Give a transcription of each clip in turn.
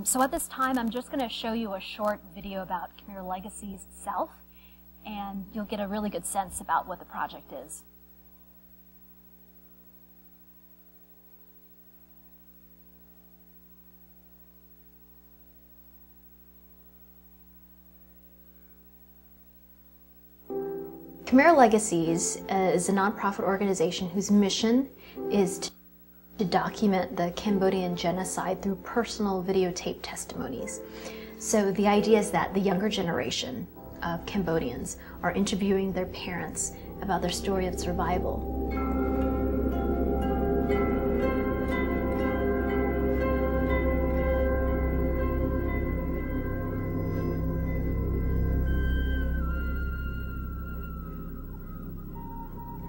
So at this time, I'm just going to show you a short video about Khmer Legacies itself, and you'll get a really good sense about what the project is. Khmer Legacies is a nonprofit organization whose mission is to document the Cambodian genocide through personal videotape testimonies. So the idea is that the younger generation of Cambodians are interviewing their parents about their story of survival.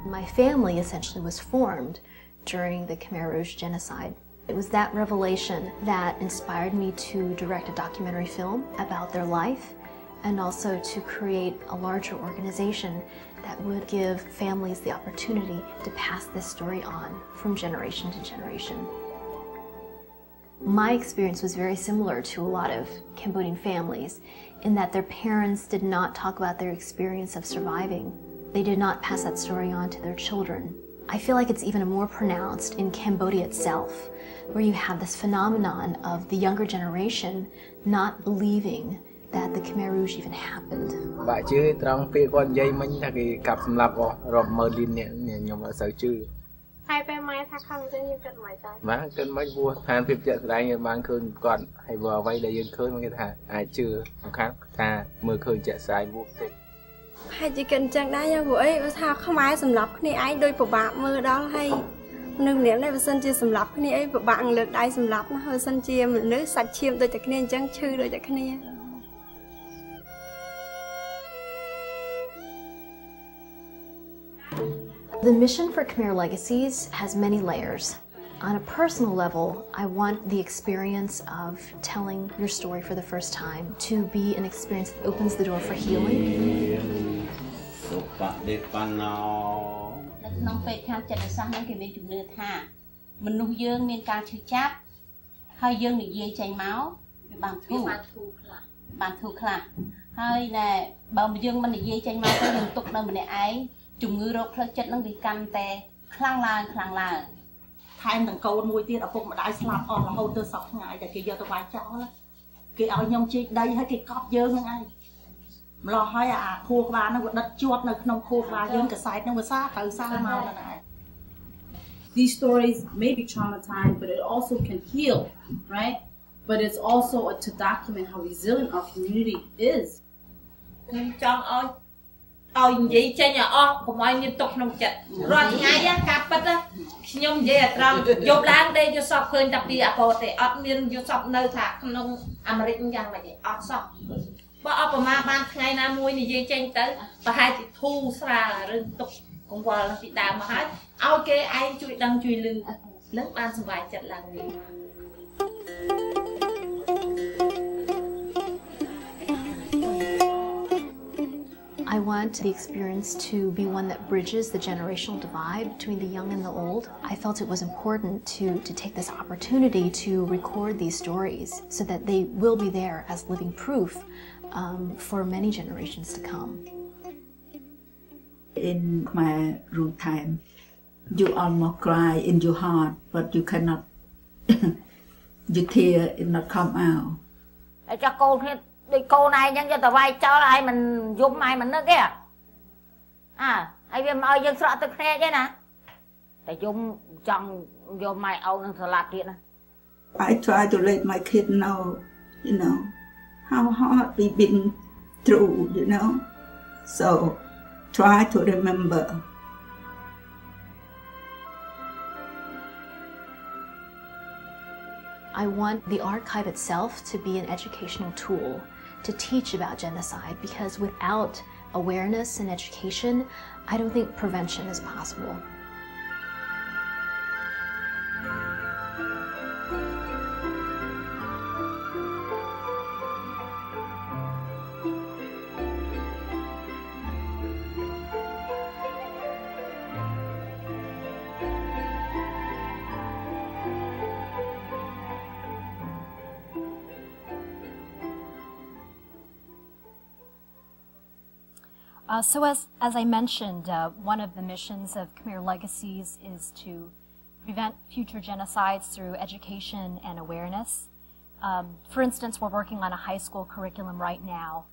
My family essentially was formed during the Khmer Rouge genocide. It was that revelation that inspired me to direct a documentary film about their life and also to create a larger organization that would give families the opportunity to pass this story on from generation to generation. My experience was very similar to a lot of Cambodian families in that their parents did not talk about their experience of surviving. They did not pass that story on to their children. I feel like it's even more pronounced in Cambodia itself, where you have this phenomenon of the younger generation not believing that the Khmer Rouge even happened. Hai chỉ cần chẳng đá nhau buổi sao không ai sầm lấp này ai đôi bộ bạc mưa đó hay nương niệm này sân chia sầm lấp này ấy bộ bạn lực ai sầm lấp nó hơi sân chia mình nước sạch chiêm tôi chắc nên chẳng chư rồi chắc nên. The mission for Khmer Legacies has many layers. On a personal level, I want the experience of telling your story for the first time to be an experience that opens the door for healing. Time thằng câu nuôi tiền ở vùng mà đại slap on là hôn tôi sọc ngày để kia giờ tôi vay cháu đó kia ở nhông chi đây hay kia cọp dương ngay lo hỏi à khu ba nó đất chuột nó không khu ba dương cái site nó vừa xa từ xa màu này. These stories may be traumatized, but it also can heal, right? But it's also to document how resilient our community is. Ôi vậy chơi nhà o cũng ai liên tục nông chật rồi ngày á cặp bớt á nhung vậy à tròn vô láng đây vô sọc khơi tập đi à bộ thì ớt miên vô sọc nơi thả nông American rằng mà vậy ớt sọc bỏ ớt mà ban ngày nào mui này dây chơi tới và hai chị thu xa là liên tục cũng qua là bị đào mà hết ok ai chui đăng chui lưng lớn ban sầm vài chật là gì. I want the experience to be one that bridges the generational divide between the young and the old. I felt it was important to take this opportunity to record these stories so that they will be there as living proof for many generations to come. In my room time, you almost cry in your heart, but you cannot, your tear it not come out. Đi cô này nhân cho tao vay cho ai mình dùng ai mình nữa kìa à ai biết mà dân sợ tôi khe chứ nè tại dùng chồng vô mày âu năng sợ lạt chuyện nè. I try to let my kid know, you know, how hard we've been through, you know, so try to remember. I want the archive itself to be an educational tool to teach about genocide, because without awareness and education, I don't think prevention is possible. So as I mentioned, one of the missions of Khmer Legacies is to prevent future genocides through education and awareness. For instance, we're working on a high school curriculum right now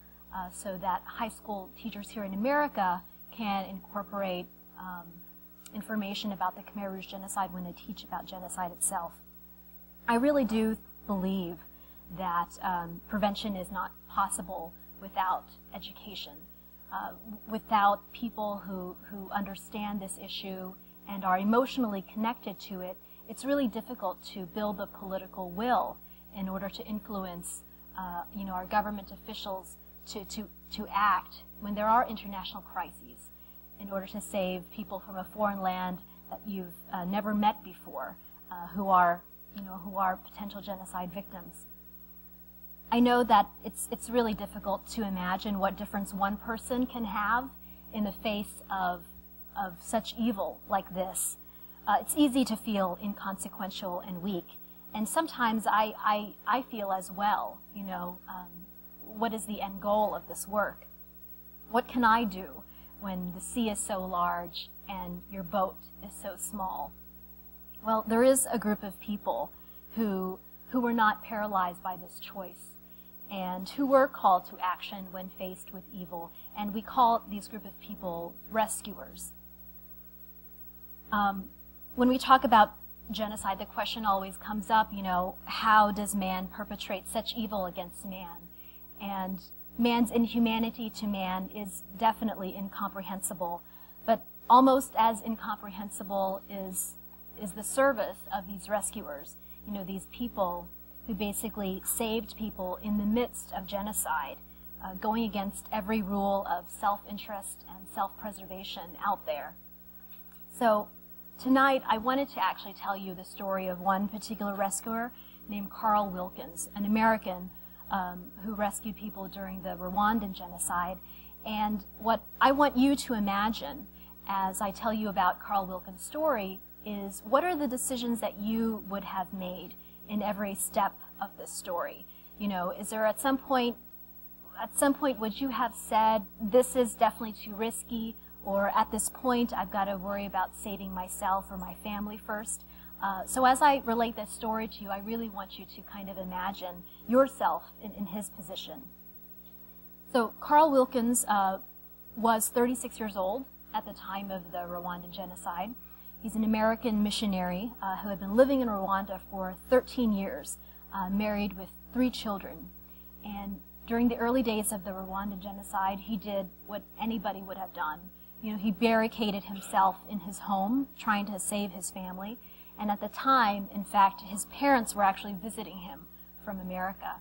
so that high school teachers here in America can incorporate information about the Khmer Rouge genocide when they teach about genocide itself. I really do believe that prevention is not possible without education, without people who understand this issue and are emotionally connected to it. It's really difficult to build the political will in order to influence our government officials to act when there are international crises, in order to save people from a foreign land that you've never met before, who are potential genocide victims. I know that it's really difficult to imagine what difference one person can have in the face of such evil like this. It's easy to feel inconsequential and weak, and sometimes I feel as well, what is the end goal of this work? What can I do when the sea is so large and your boat is so small? Well, there is a group of people who were not paralyzed by this choice and who were called to action when faced with evil, and we call these group of people rescuers. When we talk about genocide, the question always comes up, how does man perpetrate such evil against man? And man's inhumanity to man is definitely incomprehensible, but almost as incomprehensible is the service of these rescuers, these people who basically saved people in the midst of genocide, going against every rule of self-interest and self-preservation out there. So tonight I wanted to actually tell you the story of one particular rescuer named Carl Wilkins, an American who rescued people during the Rwandan genocide. And what I want you to imagine as I tell you about Carl Wilkins' story is, what are the decisions that you would have made in every step of this story? Is there at some point would you have said, this is definitely too risky, or at this point I've got to worry about saving myself or my family first? So as I relate this story to you, I really want you to kind of imagine yourself in his position. So Carl Wilkins was 36 years old at the time of the Rwandan genocide. He's an American missionary who had been living in Rwanda for 13 years, married with 3 children. And during the early days of the Rwandan genocide, he did what anybody would have done. He barricaded himself in his home, trying to save his family. And at the time, in fact, his parents were actually visiting him from America.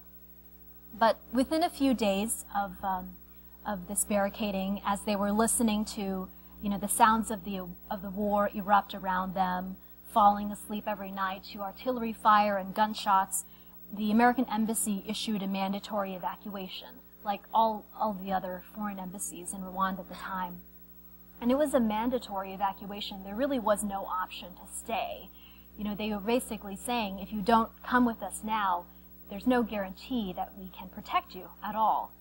But within a few days of this barricading, as they were listening to the sounds of the war erupt around them, falling asleep every night to artillery fire and gunshots, the American embassy issued a mandatory evacuation, like all the other foreign embassies in Rwanda at the time. And it was a mandatory evacuation. There really was no option to stay. They were basically saying, if you don't come with us now, there's no guarantee that we can protect you at all.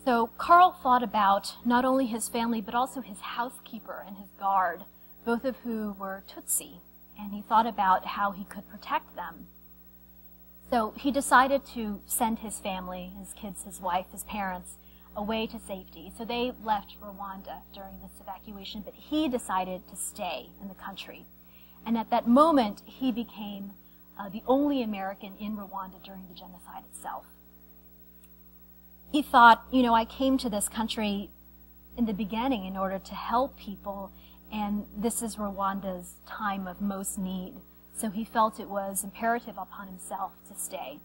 So Carl thought about not only his family, but also his housekeeper and his guard, both of who were Tutsi, and he thought about how he could protect them. So he decided to send his family, his kids, his wife, his parents, away to safety. So they left Rwanda during this evacuation, but he decided to stay in the country. And at that moment, he became the only American in Rwanda during the genocide itself. He thought, I came to this country in the beginning in order to help people, and this is Rwanda's time of most need. So he felt it was imperative upon himself to stay.